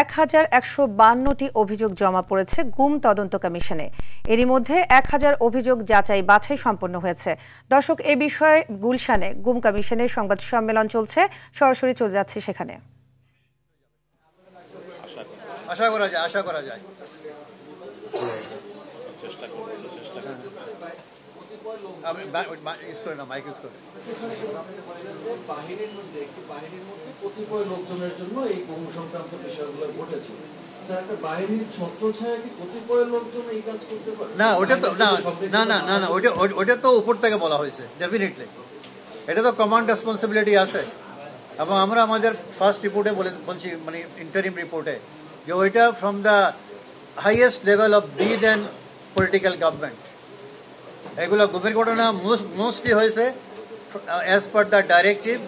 1152টি অভিযোগ জমা পড়েছে গুম তদন্ত কমিশনে। এরই মধ্যে 1000 অভিযোগ যাচাই বাছাই সম্পন্ন হয়েছে। দর্শক, এ বিষয়ে গুলশানে গুম কমিশনের সংবাদ সম্মেলন চলছে, সরাসরি চলে যাচ্ছে সেখানে। আশা করা যায় কতিপয় লোকজনের জন্য এই গুম সংক্রান্ত বিষয়গুলো ঘটেছে। বাহিনীর ছত্রছায়া কি কতিপয় লোকজন এই কাজ করতে পারে? না, ওটা তো না, ওটা তো উপর থেকে বলা হয়েছে। ডেফিনেটলি এটা তো কমান্ড রেসপন্সিবিলিটি আছে, এবং আমরা আমাদের ফার্স্ট রিপোর্টে বলছি, মানে ইন্টারিম রিপোর্টে, যে ওইটা from the highest level of be then political government. এগুলো গুমের ঘটনা মোস্টলি হয়েছে as per the directive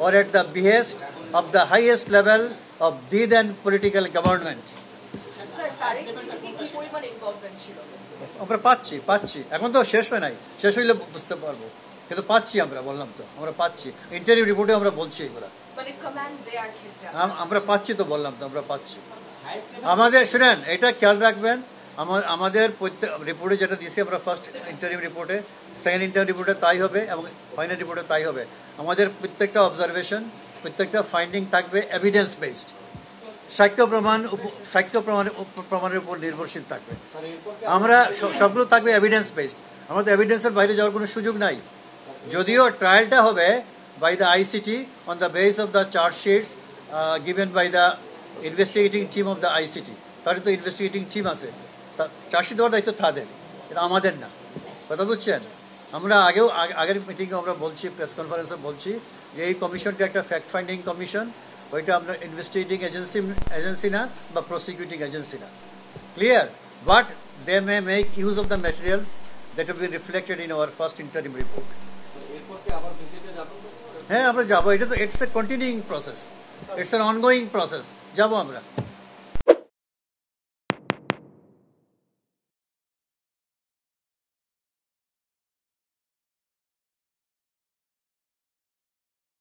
or at the behest of the highest level of the then political government. আমরা পাচ্ছি এখন তো শেষ হয় নাই, শেষ হইলে বুঝতে পারবো, কিন্তু পাচ্ছি আমরা, বললাম তো আমরা পাচ্ছি, ইন্টারভিউ রিপোর্টে আমরা বলছি এগুলো আমরা পাচ্ছি, তো বললাম তো আমরা পাচ্ছি। আমাদের শুনেন, এটা খেয়াল রাখবেন, আমাদের প্রত্যেক রিপোর্টে যেটা দিয়েছি আমরা, ফার্স্ট ইন্টারভিউ রিপোর্টে, সেকেন্ড ইন্টারভিউ রিপোর্টে তাই হবে, এবং ফাইনাল রিপোর্টে তাই হবে। আমাদের প্রত্যেকটা অবজারভেশন, প্রত্যেকটা ফাইন্ডিং থাকবে এভিডেন্স বেসড, সাক্ষ্য প্রমাণের উপর নির্ভরশীল থাকবে। আমরা সবগুলো থাকবে এভিডেন্স বেসড। আমরা তো এভিডেন্সের বাইরে যাওয়ার কোনো সুযোগ নাই। যদিও ট্রায়ালটা হবে by the ICT on the base of the chargesheets given by the investigating team of the ICT. তাদের তো ইনভেস্টিগেটিং টিম আছে, চার্জশিট দেওয়ার দায়িত্ব তাদের, এটা আমাদের না। কথা বুঝছেন? আমরা আগের মিটিংয়ে আমরা বলছি, প্রেস কনফারেন্সে বলছি, যে এই কমিশনটা একটা ফ্যাক্ট ফাইন্ডিং কমিশন, ওইটা আমরা ইনভেস্টিগেটিং এজেন্সি না বা প্রসিকিউটিং এজেন্সি না। Clear? But they may make use of the materials that will be reflected in our first interim report. হ্যাঁ, আমরা যাবো। এটা তো it's a continuing process, it's an ongoing process. যাবো আমরা।